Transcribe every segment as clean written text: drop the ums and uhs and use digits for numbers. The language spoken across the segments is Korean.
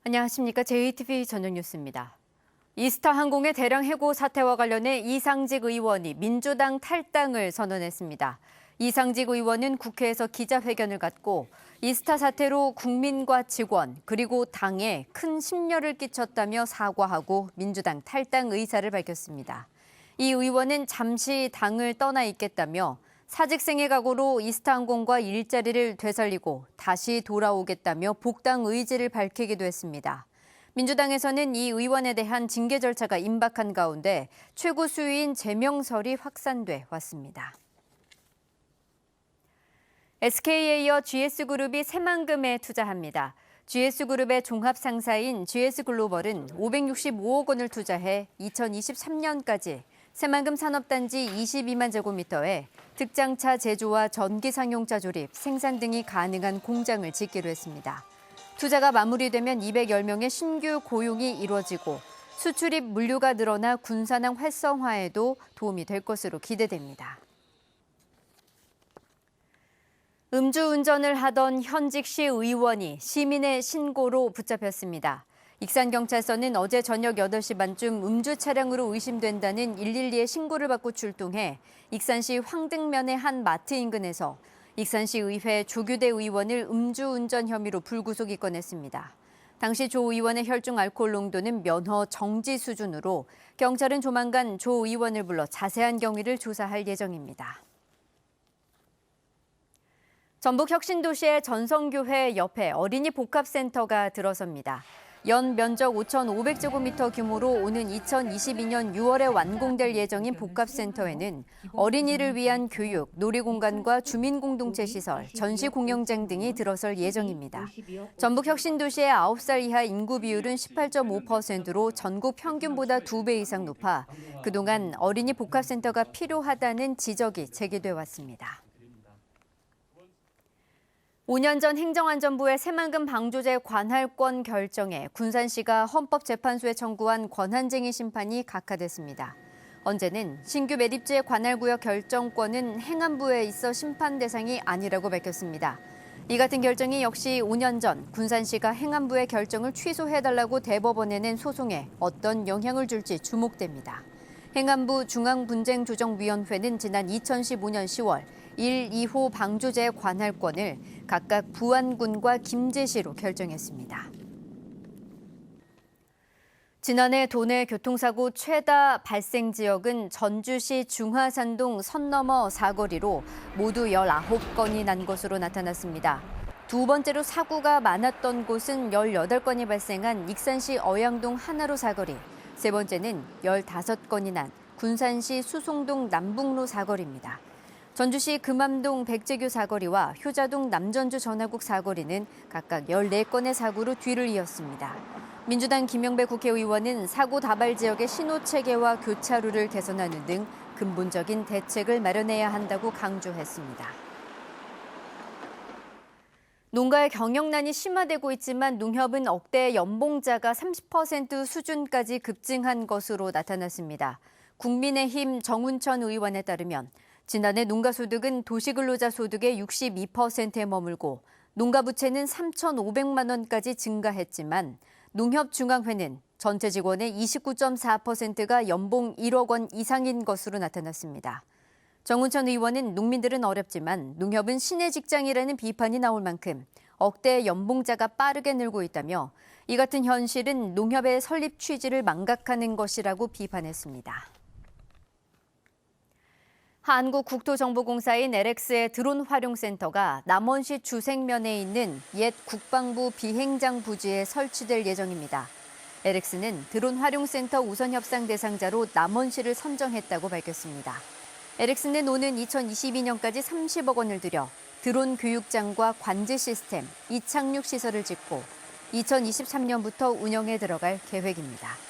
안녕하십니까. JTBC 저녁 뉴스입니다. 이스타 항공의 대량 해고 사태와 관련해 이상직 의원이 민주당 탈당을 선언했습니다. 이상직 의원은 국회에서 기자회견을 갖고 이스타 사태로 국민과 직원 그리고 당에 큰 심려를 끼쳤다며 사과하고 민주당 탈당 의사를 밝혔습니다. 이 의원은 잠시 당을 떠나 있겠다며 사직생의 각오로 이스타항공과 일자리를 되살리고 다시 돌아오겠다며 복당 의지를 밝히기도 했습니다. 민주당에서는 이 의원에 대한 징계 절차가 임박한 가운데 최고 수위인 제명설이 확산돼 왔습니다. SK에 이어 GS그룹이 새만금에 투자합니다. GS그룹의 종합상사인 GS글로벌은 565억 원을 투자해 2023년까지 새만금 산업단지 22만 제곱미터에 특장차 제조와 전기 상용차 조립, 생산 등이 가능한 공장을 짓기로 했습니다. 투자가 마무리되면 210명의 신규 고용이 이루어지고 수출입 물류가 늘어나 군산항 활성화에도 도움이 될 것으로 기대됩니다. 음주운전을 하던 현직시 의원이 시민의 신고로 붙잡혔습니다. 익산경찰서는 어제 저녁 8시 반쯤 음주 차량으로 의심된다는 112에 신고를 받고 출동해 익산시 황등면의 한 마트 인근에서 익산시의회 조규대 의원을 음주운전 혐의로 불구속 입건했습니다. 당시 조 의원의 혈중 알코올 농도는 면허 정지 수준으로 경찰은 조만간 조 의원을 불러 자세한 경위를 조사할 예정입니다. 전북 혁신도시의 전성교회 옆에 어린이 복합센터가 들어섭니다. 연 면적 5,500제곱미터 규모로 오는 2022년 6월에 완공될 예정인 복합센터에는 어린이를 위한 교육, 놀이공간과 주민공동체 시설, 전시 공연장 등이 들어설 예정입니다. 전북 혁신도시의 9살 이하 인구 비율은 18.5%로 전국 평균보다 2배 이상 높아 그동안 어린이 복합센터가 필요하다는 지적이 제기돼 왔습니다. 5년 전 행정안전부의 새만금 방조제 관할권 결정에 군산시가 헌법재판소에 청구한 권한쟁의 심판이 각하됐습니다. 언제는 신규 매립지의 관할구역 결정권은 행안부에 있어 심판 대상이 아니라고 밝혔습니다. 이 같은 결정이 역시 5년 전 군산시가 행안부의 결정을 취소해달라고 대법원에 낸 소송에 어떤 영향을 줄지 주목됩니다. 행안부 중앙분쟁조정위원회는 지난 2015년 10월 1, 2호 방조제 관할권을 각각 부안군과 김제시로 결정했습니다. 지난해 도내 교통사고 최다 발생 지역은 전주시 중화산동 선 너머 사거리로 모두 19건이 난 것으로 나타났습니다. 두 번째로 사고가 많았던 곳은 18건이 발생한 익산시 어양동 하나로 사거리, 세 번째는 15건이 난 군산시 수송동 남북로 사거리입니다. 전주시 금암동 백제교 사거리와 효자동 남전주 전화국 사거리는 각각 14건의 사고로 뒤를 이었습니다. 민주당 김영배 국회의원은 사고 다발 지역의 신호체계와 교차로를 개선하는 등 근본적인 대책을 마련해야 한다고 강조했습니다. 농가의 경영난이 심화되고 있지만 농협은 억대 연봉자가 30% 수준까지 급증한 것으로 나타났습니다. 국민의힘 정운천 의원에 따르면 지난해 농가소득은 도시근로자 소득의 62%에 머물고 농가부채는 3,500만 원까지 증가했지만 농협중앙회는 전체 직원의 29.4%가 연봉 1억 원 이상인 것으로 나타났습니다. 정운천 의원은 농민들은 어렵지만 농협은 신의 직장이라는 비판이 나올 만큼 억대 연봉자가 빠르게 늘고 있다며 이 같은 현실은 농협의 설립 취지를 망각하는 것이라고 비판했습니다. 한국국토정보공사인 LX의 드론 활용센터가 남원시 주생면에 있는 옛 국방부 비행장 부지에 설치될 예정입니다. LX는 드론 활용센터 우선 협상 대상자로 남원시를 선정했다고 밝혔습니다. LX는 오는 2022년까지 30억 원을 들여 드론 교육장과 관제 시스템, 이착륙 시설을 짓고 2023년부터 운영에 들어갈 계획입니다.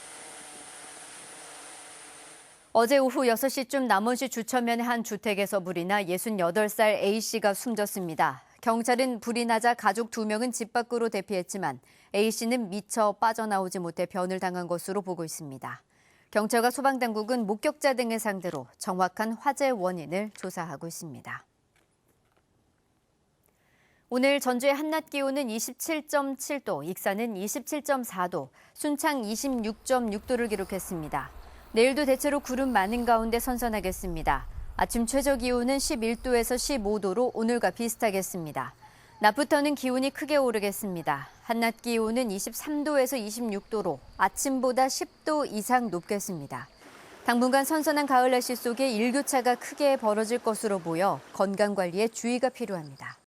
어제 오후 6시쯤 남원시 주천면의 한 주택에서 불이 나 68살 A씨가 숨졌습니다. 경찰은 불이 나자 가족 2명은 집 밖으로 대피했지만 A씨는 미처 빠져나오지 못해 변을 당한 것으로 보고 있습니다. 경찰과 소방당국은 목격자 등을 상대로 정확한 화재 원인을 조사하고 있습니다. 오늘 전주의 한낮 기온은 27.7도, 익산은 27.4도, 순창 26.6도를 기록했습니다. 내일도 대체로 구름 많은 가운데 선선하겠습니다. 아침 최저 기온은 11도에서 15도로 오늘과 비슷하겠습니다. 낮부터는 기온이 크게 오르겠습니다. 한낮 기온은 23도에서 26도로 아침보다 10도 이상 높겠습니다. 당분간 선선한 가을 날씨 속에 일교차가 크게 벌어질 것으로 보여 건강관리에 주의가 필요합니다.